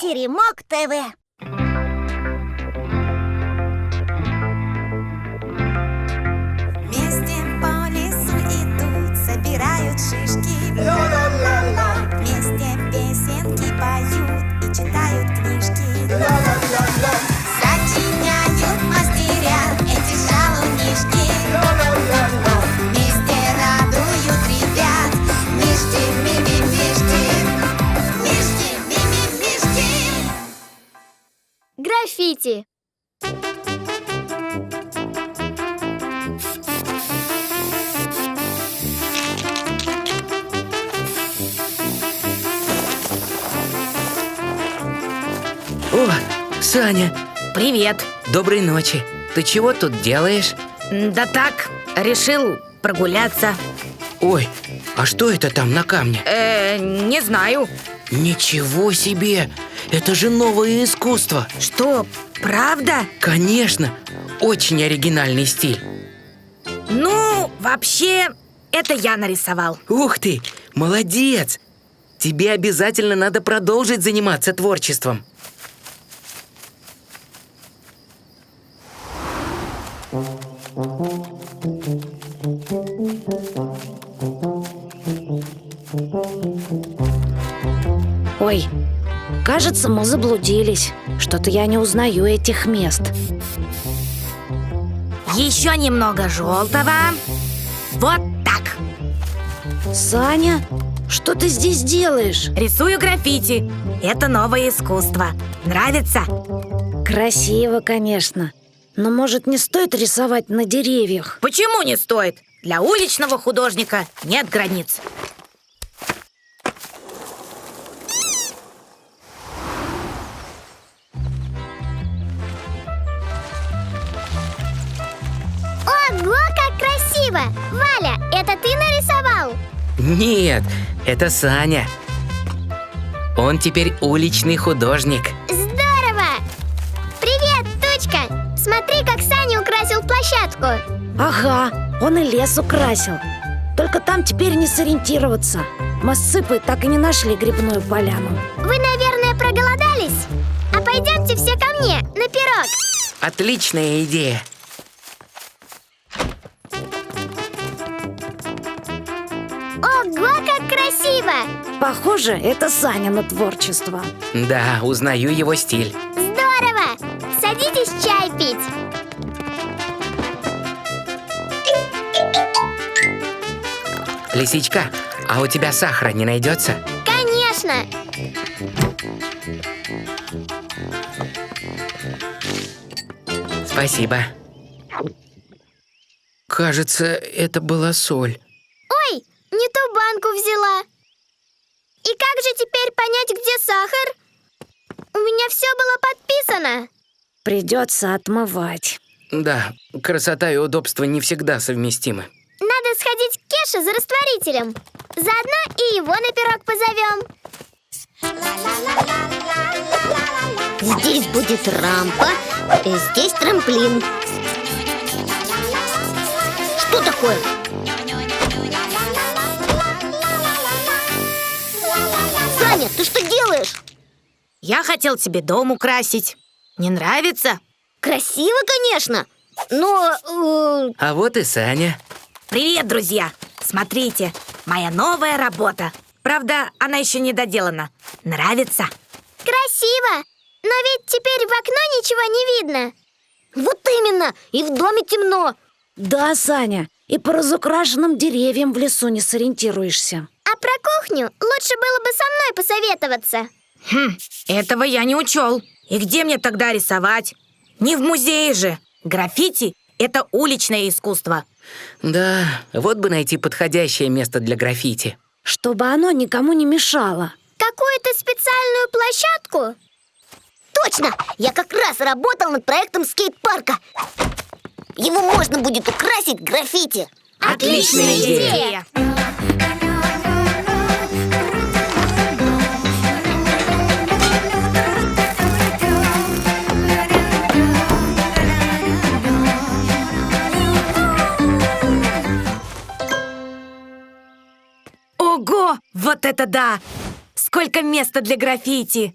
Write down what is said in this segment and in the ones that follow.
Теремок ТВ. Вместе по лесу идут, собирают шишки. Ла-ла-ла-ла. Вместе песенки поют и читают книжки. Ла-ла-ла-ла. Сочиняют мастеря эти шалунишки. Ла-ла-ла-ла. Вместе радуют ребят. Мишки, мими-мишки. Мишки, мими-мишки. Граффити. О, Саня, Привет. доброй ночи. Ты чего тут делаешь? Да так, решил прогуляться. Ой, а что это там на камне? Не знаю. Ничего себе! Это же новое искусство! Что, правда? Конечно, очень оригинальный стиль. Ну, вообще, это я нарисовал. Ух ты, молодец! Тебе обязательно надо продолжить заниматься творчеством. Ой, кажется, мы заблудились. Что-то я не узнаю этих мест. Еще немного желтого. Вот так. Саня, что ты здесь делаешь? Рисую граффити. Это новое искусство. Нравится? Красиво, конечно. Но, может, не стоит рисовать на деревьях? Почему не стоит? Для уличного художника нет границ. Ого, как красиво! Валя, это ты нарисовал? Нет, это Саня. Он теперь уличный художник. Здорово! Привет, Тучка! Смотри, как Саня украсил площадку. Ага, он и лес украсил. Только там теперь не сориентироваться. Мы с Цыпой так и не нашли грибную поляну. Вы, наверное, проголодались? А пойдемте все ко мне на пирог. Отличная идея. Ого, как красиво! Похоже, это Саня творчество. Да, узнаю его стиль. Здорово! Садитесь чай пить. Лисичка, а у тебя сахара не найдется? Конечно! Спасибо. Кажется, это была соль. Ой, не ту банку взяла. И как же теперь понять, где сахар? У меня все было подписано. Придется отмывать. Да, красота и удобство не всегда совместимы. Надо сходить к Кеше за растворителем. Заодно и его на пирог позовем. Здесь будет рампа, здесь трамплин. Что такое? Саня, ты что делаешь? Я хотел тебе дом украсить. Не нравится? Красиво, конечно, но... А вот и Саня. Привет, друзья! Смотрите, моя новая работа. Правда, она еще не доделана. Нравится? Красиво! Но ведь теперь в окно ничего не видно. Вот именно, и в доме темно. Да, Саня, и по разукрашенным деревьям в лесу не сориентируешься. А про кухню лучше было бы со мной посоветоваться. Этого я не учел. И где мне тогда рисовать? Не в музее же. Граффити — это уличное искусство. Да, вот бы найти подходящее место для граффити. Чтобы оно никому не мешало. Какую-то специальную площадку? Точно, я как раз работал над проектом скейт-парка. Его можно будет украсить граффити. Отличная идея! Ого! Вот это да! Сколько места для граффити!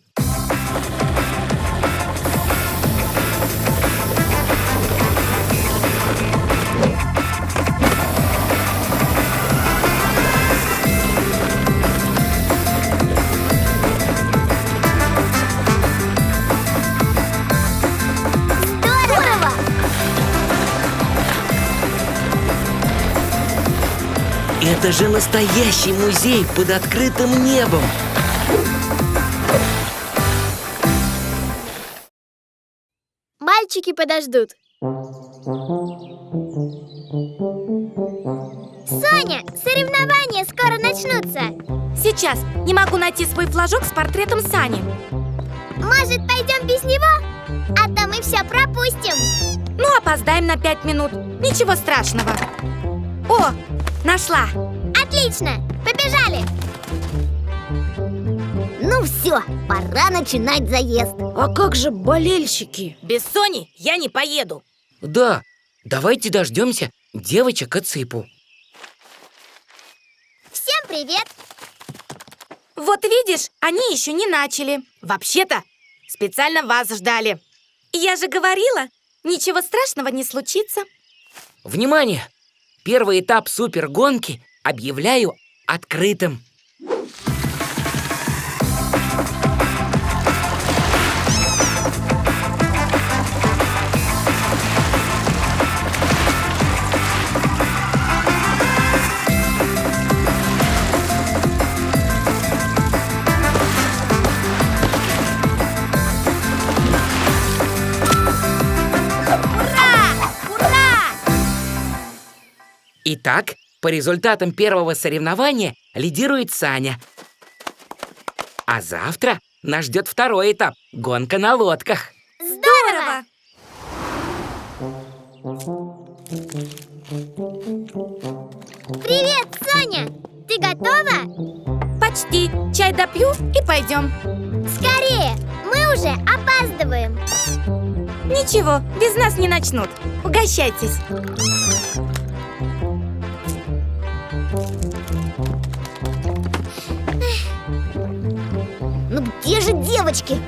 Это же настоящий музей под открытым небом. Мальчики подождут. Соня, соревнования скоро начнутся. Сейчас не могу найти свой флажок с портретом Сани. Может, пойдем без него? А то мы все пропустим. Ну, опоздаем на 5 минут. Ничего страшного. О, нашла. Отлично, побежали. Ну все, пора начинать заезд. А как же болельщики? Без Сони я не поеду. Да, давайте дождемся девочек от Цыпу. Всем привет. Вот видишь, они еще не начали. Вообще-то, специально вас ждали. Я же говорила, ничего страшного не случится. Внимание! Первый этап супергонки объявляю открытым. Итак, по результатам первого соревнования лидирует Саня. А завтра нас ждет второй этап – гонка на лодках. Здорово. Привет, Соня. Ты готова? Почти. Чай допью и пойдем. Скорее, мы уже опаздываем. Ничего, без нас не начнут. Угощайтесь. Ну где же девочки?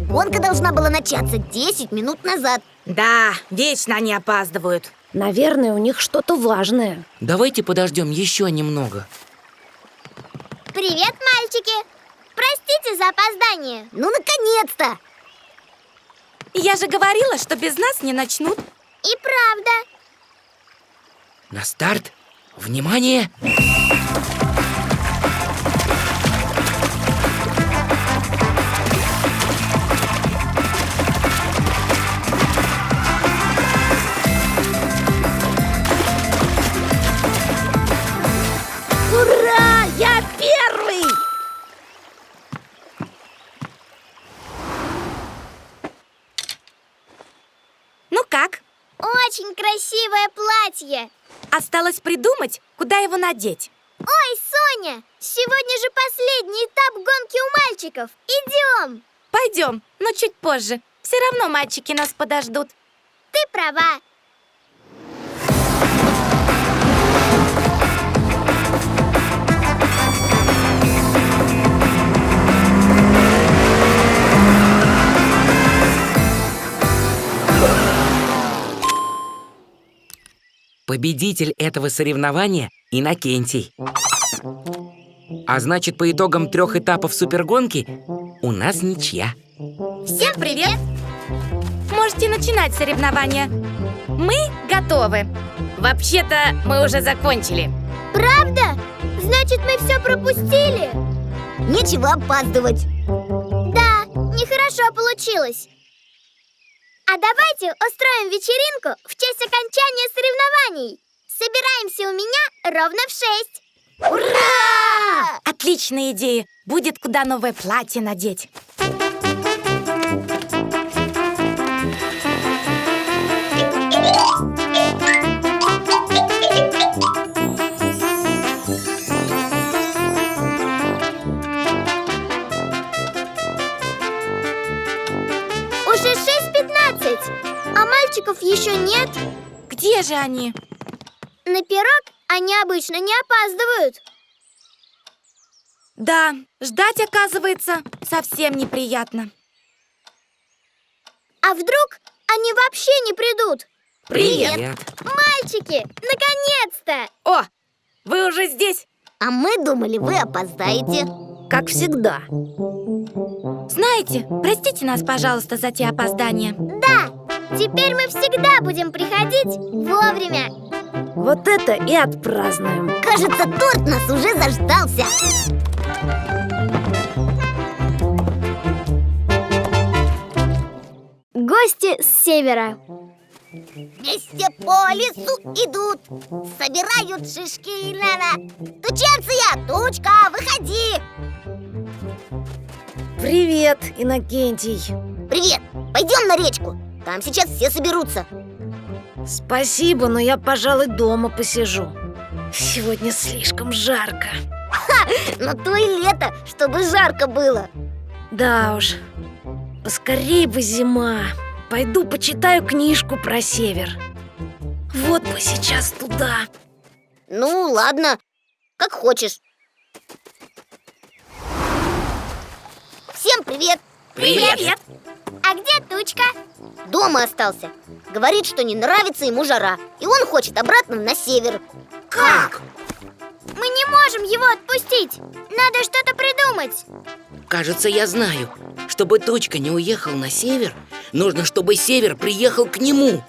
Гонка должна была начаться 10 минут назад. Да, вечно они опаздывают. Наверное, у них что-то важное. Давайте подождем еще немного. Привет, мальчики. Простите за опоздание. Ну, наконец-то! Я же говорила, что без нас не начнут. И правда. На старт! Внимание! Ура! Я первый! Ну как? Очень красивое платье. Осталось придумать, куда его надеть. Ой, Соня, сегодня же последний этап гонки у мальчиков. Идем. Пойдем, но чуть позже. Все равно мальчики нас подождут. Ты права. Победитель этого соревнования – Иннокентий. А значит, по итогам 3 этапов супергонки у нас ничья. Всем привет! Можете начинать соревнования. Мы готовы. Вообще-то мы уже закончили. Правда? Значит, мы все пропустили. Нечего опаздывать. Да, нехорошо получилось. А давайте устроим вечеринку в честь окончания соревнований. Собираемся у меня ровно в 6. Ура! Отличная идея. Будет куда новое платье надеть. Уже 6:15, а мальчиков еще нет. Где же они? На пирог они обычно не опаздывают. Да, ждать, оказывается, совсем неприятно. А вдруг они вообще не придут? Привет! Мальчики, наконец-то! О, вы уже здесь? А мы думали, вы опоздаете. Как всегда. Знаете, простите нас, пожалуйста, за те опоздания. Да, теперь мы всегда будем приходить вовремя. Вот это и отпразднуем. Кажется, торт нас уже заждался. Гости с севера. Вместе по лесу идут, собирают шишки, Тученция, Тучка, выходи. Привет, Иннокентий. Привет, пойдем на речку. Там сейчас все соберутся. Спасибо, но я, пожалуй, дома посижу. Сегодня слишком жарко. Но то и лето, чтобы жарко было. Да уж, поскорей бы зима. Пойду почитаю книжку про север. Вот бы сейчас туда. Ну, ладно, как хочешь. Всем привет. Привет! А где Тучка? Дома остался. Говорит, что не нравится ему жара, и он хочет обратно на север. Как? Мы не можем его отпустить. Надо что-то придумать. Кажется, я знаю. Чтобы Тучка не уехал на север, нужно, чтобы север приехал к нему.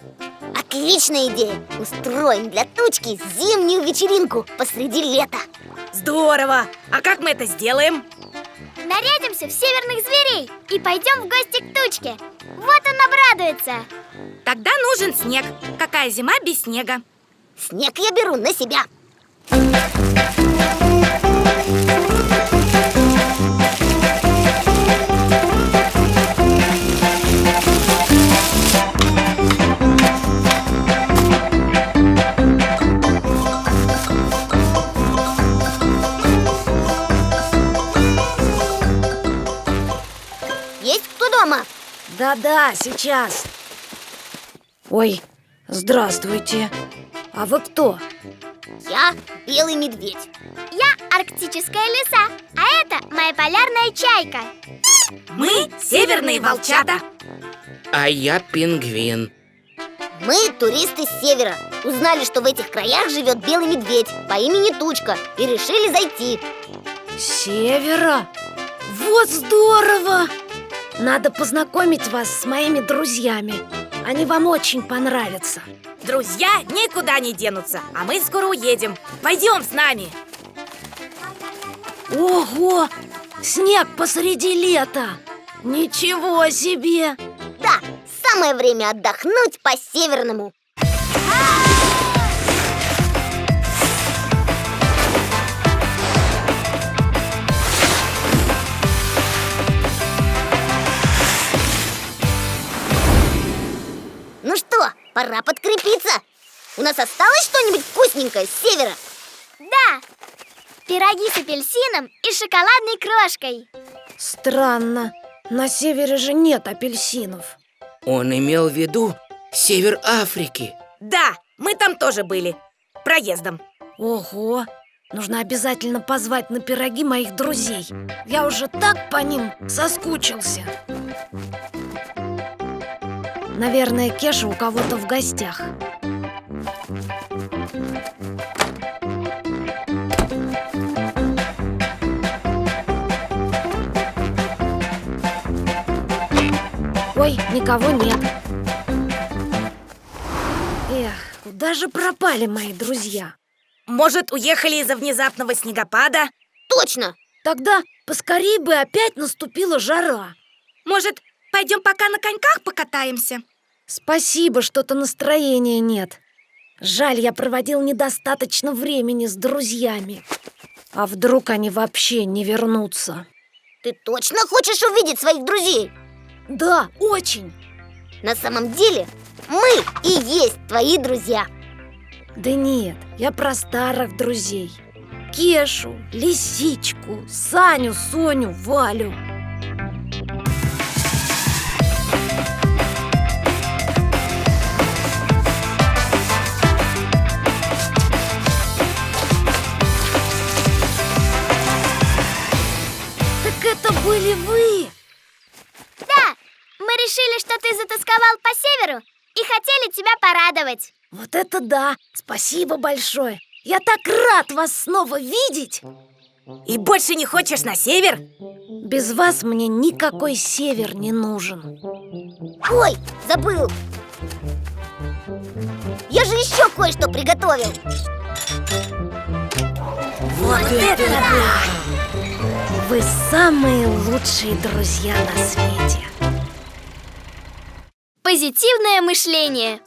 Отличная идея. Устроим для Тучки зимнюю вечеринку посреди лета. Здорово! А как мы это сделаем? Нарядимся в северных зверей и пойдем в гости к Тучке. Вот он обрадуется. Тогда нужен снег. Какая зима без снега? Снег я беру на себя. Есть кто дома? Да-да, сейчас. Ой, здравствуйте. А вы кто? Я белый медведь. Я арктическая лиса, а это моя полярная чайка. Мы северные волчата. А я пингвин. Мы туристы с севера. Узнали, что в этих краях живет белый медведь по имени Тучка, и решили зайти. С севера? Вот здорово! Надо познакомить вас с моими друзьями. Они вам очень понравятся. Друзья никуда не денутся, а мы скоро уедем. Пойдем с нами. Ого! Снег посреди лета! Ничего себе! Да, самое время отдохнуть по-северному. Ну что, пора подкрепиться. У нас осталось что-нибудь вкусненькое с севера? Да, пироги с апельсином и шоколадной крошкой. Странно, на севере же нет апельсинов. Он имел в виду север Африки. Да, мы там тоже были. Проездом. Ого! Нужно обязательно позвать на пироги моих друзей. Я уже так по ним соскучился. Наверное, Кеша у кого-то в гостях. Ой, никого нет. Эх, куда же пропали мои друзья? Может, уехали из-за внезапного снегопада? Точно! Тогда поскорей бы опять наступила жара. Может, пойдем пока на коньках покатаемся? Спасибо, что-то настроения нет. Жаль, я проводил недостаточно времени с друзьями. А вдруг они вообще не вернутся? Ты точно хочешь увидеть своих друзей? Да, очень. На самом деле, мы и есть твои друзья. Да нет, я про старых друзей. Кешу, Лисичку, Саню, Соню, Валю. Так это были вы? Да, мы решили, что ты затасковал по северу и хотели тебя порадовать. Вот это да! Спасибо большое! Я так рад вас снова видеть! И больше не хочешь на север? Без вас мне никакой север не нужен. Ой, забыл. Я же еще кое-что приготовил. Вот это да! Вы самые лучшие друзья на свете. Позитивное мышление.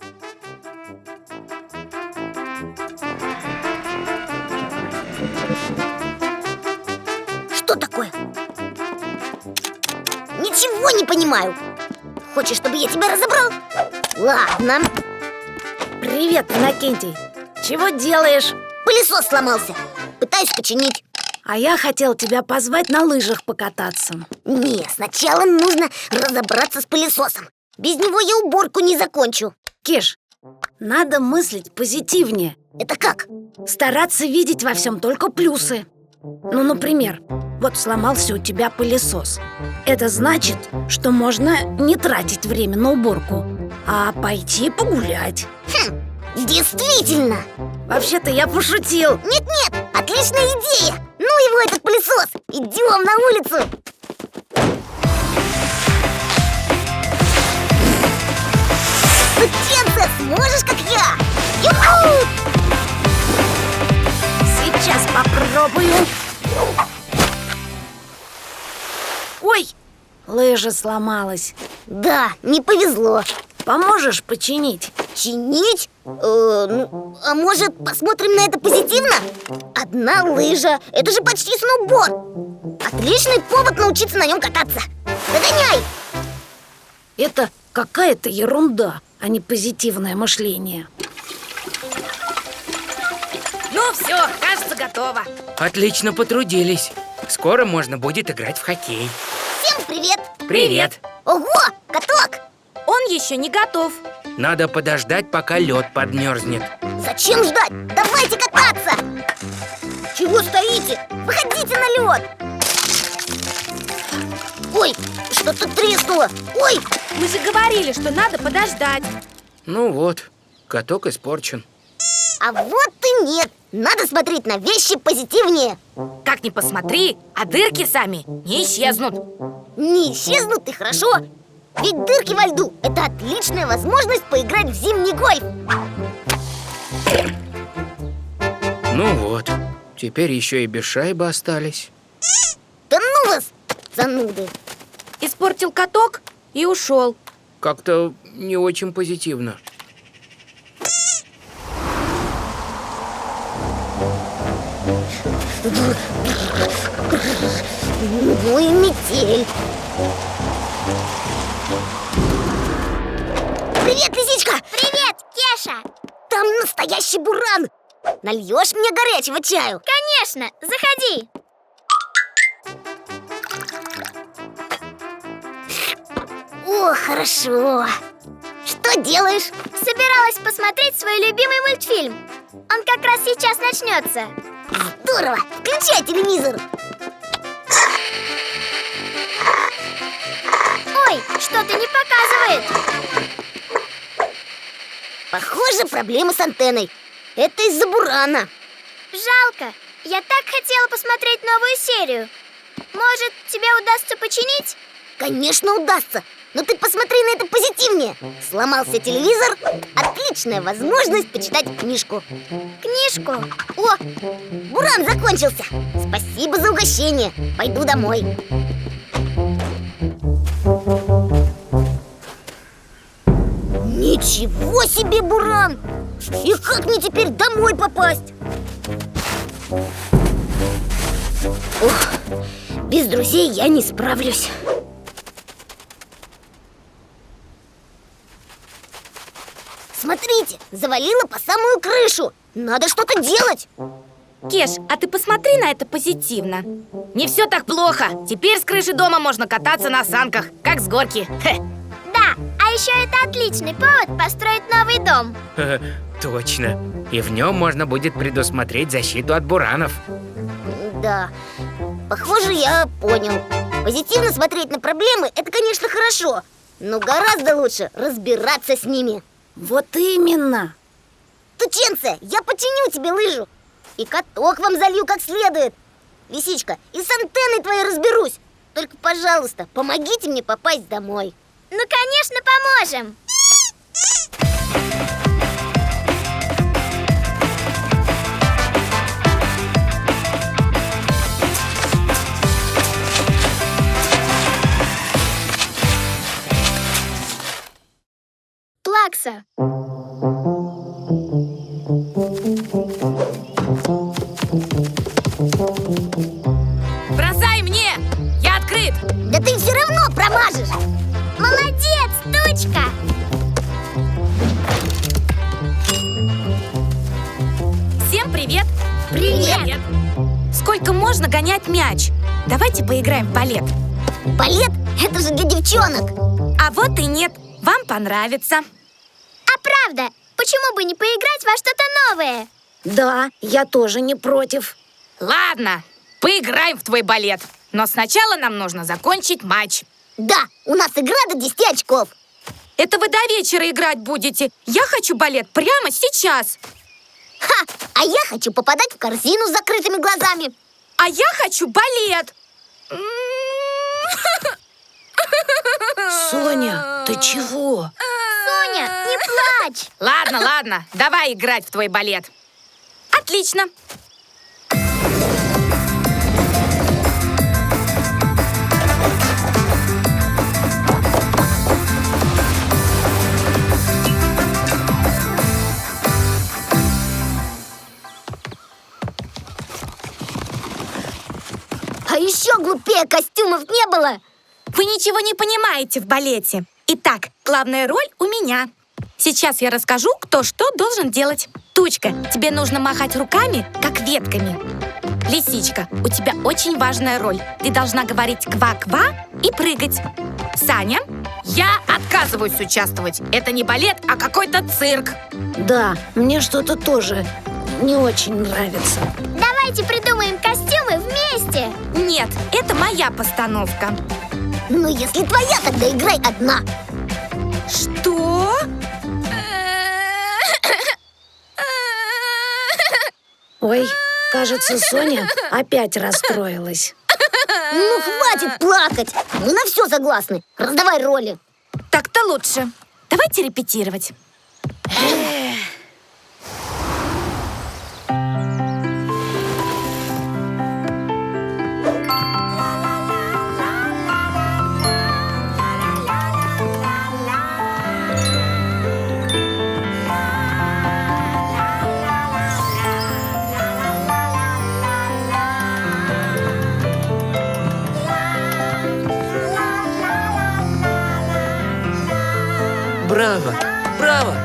Что такое? Ничего не понимаю. Хочешь, чтобы я тебя разобрал? Ладно. Привет, Иннокентий. Чего делаешь? Пылесос сломался. Пытаюсь починить. А я хотел тебя позвать на лыжах покататься. Не, сначала нужно разобраться с пылесосом. Без него я уборку не закончу. Кеш, надо мыслить позитивнее. Это как? Стараться видеть во всем только плюсы. Ну, например, вот сломался у тебя пылесос. Это значит, что можно не тратить время на уборку, а пойти погулять. Действительно. Вообще-то я пошутил. Нет-нет, отличная идея. Ну его этот пылесос. Идем на улицу. Птенце, сможешь, как я? Юху! Сейчас попробую. Ой, лыжа сломалась. Да, не повезло. Поможешь починить? Чинить? А может, посмотрим на это позитивно? Одна лыжа, это же почти сноуборд. Отличный повод научиться на нем кататься. Догоняй! Это какая-то ерунда, а не позитивное мышление. Ну все, кажется, готово. Отлично потрудились. Скоро можно будет играть в хоккей. Всем привет! Привет! Ого, каток! Он еще не готов. Надо подождать, пока лед подмерзнет. Зачем ждать? Давайте кататься! Чего стоите? Выходите на лед! Ой, что-то треснуло! Ой! Мы же говорили, что надо подождать. Ну вот, каток испорчен. А вот и нет! Надо смотреть на вещи позитивнее. Как ни посмотри, а дырки сами не исчезнут. Не исчезнут и хорошо. Ведь дырки во льду – это отличная возможность поиграть в зимний гольф. Ну вот, теперь еще и без шайбы остались. Да ну вас, зануды! Испортил каток и ушел. Как-то не очень позитивно. Ну и метель. Привет, лисичка! Привет, Кеша! Там настоящий буран! Нальешь мне горячего чаю? Конечно, заходи. О, хорошо. Что делаешь? Собиралась посмотреть свой любимый мультфильм. Он как раз сейчас начнется. Здорово! Включай телевизор. Ой, что-то не показывает. Похоже, проблема с антенной. Это из-за бурана. Жалко. Я так хотела посмотреть новую серию. Может, тебе удастся починить? Конечно, удастся. Но ты посмотри на это позитивнее. Сломался телевизор. Отличная возможность почитать книжку. Книжку? О, буран закончился. Спасибо за угощение. Пойду домой. Ничего себе, буран! И как мне теперь домой попасть? Ух, без друзей я не справлюсь. Смотрите, завалило по самую крышу. Надо что-то делать. Кеш, а ты посмотри на это позитивно. Не все так плохо. Теперь с крыши дома можно кататься на санках, как с горки. Хе. Да, а еще это отличный повод построить новый дом. Точно. И в нем можно будет предусмотреть защиту от буранов. Да, похоже, я понял. Позитивно смотреть на проблемы – это, конечно, хорошо. Но гораздо лучше разбираться с ними. Вот именно. Тученце, я починю тебе лыжу. И каток вам залью как следует. Лисичка, и с антенной твоей разберусь. Только, пожалуйста, помогите мне попасть домой. Ну, конечно, поможем. релакса. Бросай мне! Я открыт! Да ты все равно промажешь. Молодец, Тучка! Всем привет! Привет! Сколько можно гонять мяч? Давайте поиграем в балет. Балет — это же для девчонок. А вот и нет. Вам понравится. А правда, почему бы не поиграть во что-то новое? Да, я тоже не против. Ладно, поиграем в твой балет. Но сначала нам нужно закончить матч. Да, у нас игра до 10 очков. Это вы до вечера играть будете. Я хочу балет прямо сейчас. Ха! А я хочу попадать в корзину с закрытыми глазами. А я хочу балет. Соня, ты чего? Соня, не плачь! Ладно, давай играть в твой балет. Отлично. А еще глупее костюмов не было. Вы ничего не понимаете в балете. Итак, главная роль у меня. Сейчас я расскажу, кто что должен делать. Тучка, тебе нужно махать руками, как ветками. Лисичка, у тебя очень важная роль. Ты должна говорить «ква-ква» и прыгать. Саня, я отказываюсь участвовать. Это не балет, а какой-то цирк. Да, мне что-то тоже не очень нравится. Давайте придумаем костюмы вместе. Нет, это моя постановка. Ну, если твоя, тогда играй одна. Что? Ой, кажется, Соня опять расстроилась. Ну, хватит плакать. Мы на все согласны. Раздавай роли. Так-то лучше. Давайте репетировать. Браво! Браво!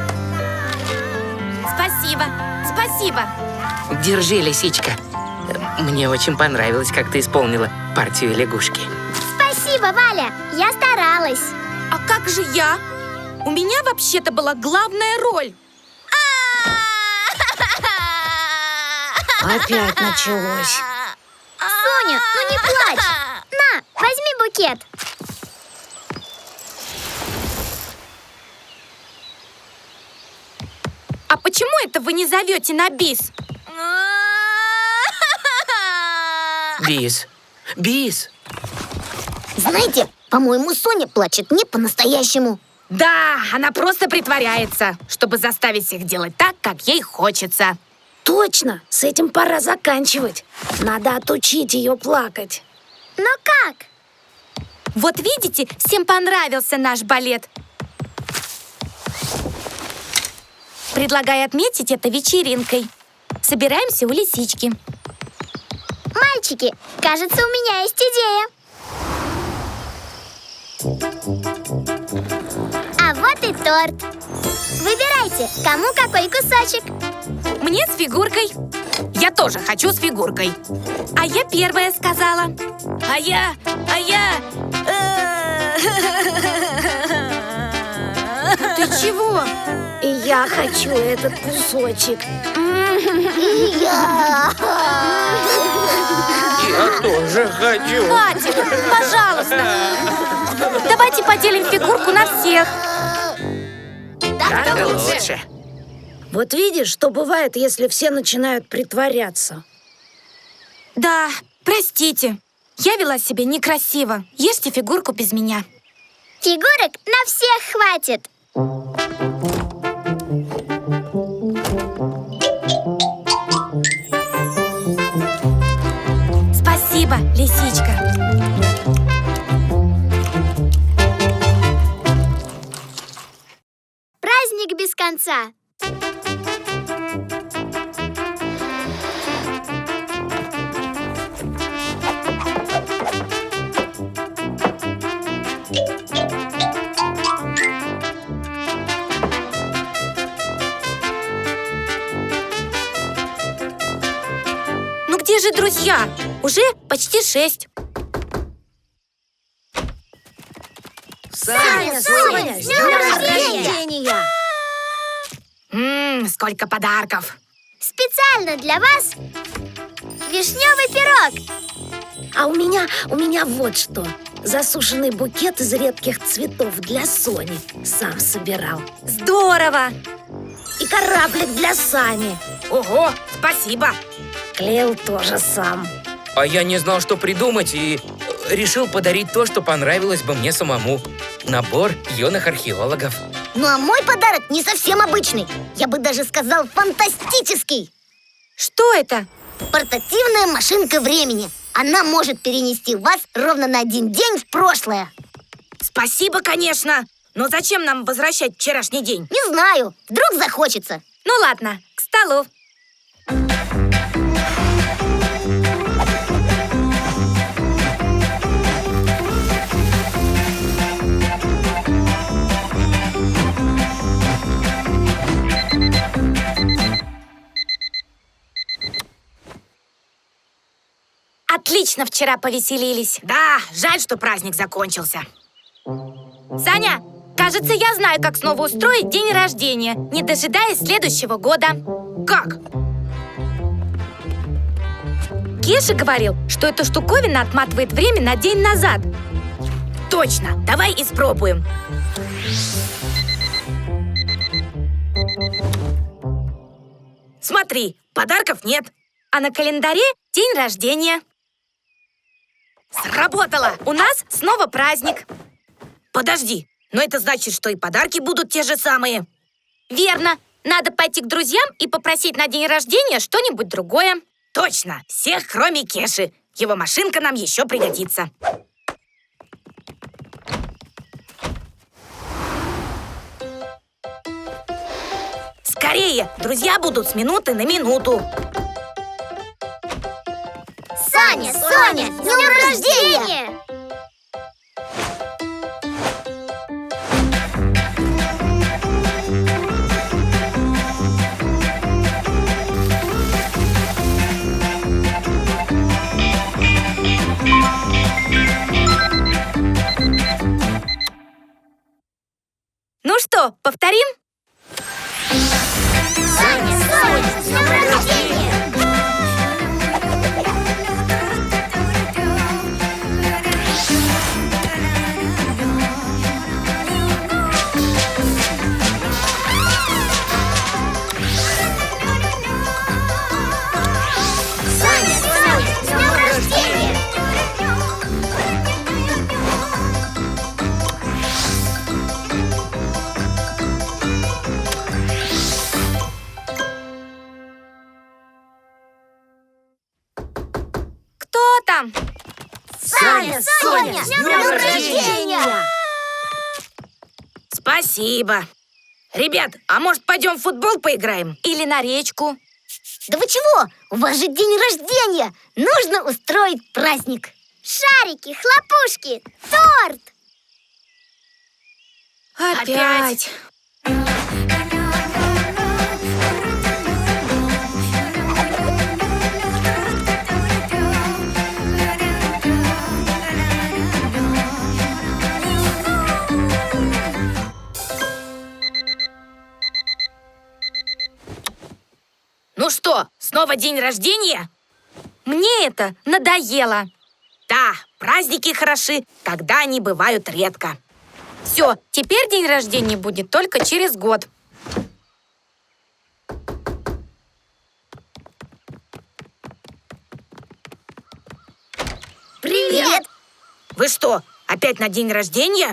Спасибо. Держи, лисичка. Мне очень понравилось, как ты исполнила партию лягушки. Спасибо, Валя, я старалась. А как же я? У меня вообще-то была главная роль. Опять началось. Соня, ну не плачь. На, возьми букет. А почему это вы не зовете на бис? Бис! Бис! Знаете, по-моему, Соня плачет не по-настоящему. Да, она просто притворяется, чтобы заставить всех делать так, как ей хочется. Точно, с этим пора заканчивать. Надо отучить ее плакать. Но как? Вот видите, всем понравился наш балет. Предлагаю отметить это вечеринкой. Собираемся у лисички. Мальчики, кажется, у меня есть идея. А вот и торт. Выбирайте, кому какой кусочек. Мне с фигуркой. Я тоже хочу с фигуркой. А я первая сказала. А я... Ты чего? И я хочу этот кусочек. Я тоже хочу. Хватит, пожалуйста. Давайте поделим фигурку на всех. Так лучше. Вот видишь, что бывает, если все начинают притворяться. Да, простите. Я вела себя некрасиво. Ешьте фигурку без меня. Фигурок на всех хватит. Спасибо, лисичка. конца. Ну где же друзья? Уже почти 6. Саня, Соня, с днем рождения! Сколько подарков! Специально для вас вишневый пирог. А у меня вот что. Засушенный букет из редких цветов для Сони. Сам собирал. Здорово! И кораблик для Сани. Ого, спасибо! Клеил тоже сам. А я не знал, что придумать, и решил подарить то, что понравилось бы мне самому. Набор юных археологов. Ну а мой подарок не совсем обычный. Я бы даже сказал, фантастический. Что это? Портативная машинка времени. Она может перенести вас ровно на 1 день в прошлое. Спасибо, конечно. Но зачем нам возвращать вчерашний день? Не знаю, вдруг захочется. Ну ладно, к столу. Отлично вчера повеселились. Да, жаль, что праздник закончился. Саня, кажется, я знаю, как снова устроить день рождения, не дожидаясь следующего года. Как? Кеша говорил, что эта штуковина отматывает время на день назад. Точно, давай испробуем. Смотри, подарков нет. А на календаре день рождения. Сработало! У нас снова праздник. Подожди, но это значит, что и подарки будут те же самые. Верно. Надо пойти к друзьям и попросить на день рождения что-нибудь другое. Точно, всех, кроме Кеши. Его машинка нам еще пригодится. Скорее, друзья будут с минуты на минуту. Саня, Соня, с днем рождения! Ну что, повторим? Саня, Соня, с днем рождения! Саня, Соня, с днем рождения! Кто там? Саня, Соня, с днем рождения! Спасибо. Ребят, а может пойдем в футбол поиграем? Или на речку? Да вы чего? У вас же день рождения! Нужно устроить праздник! Шарики, хлопушки, торт. Опять. Ну что, снова день рождения? Мне это надоело. Да, праздники хороши, когда они бывают редко. Все, теперь день рождения будет только через год. Привет! Вы что, опять на день рождения?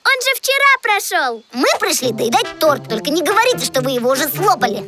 Он же вчера прошел. Мы пришли доедать торт, только не говорите, что вы его уже слопали.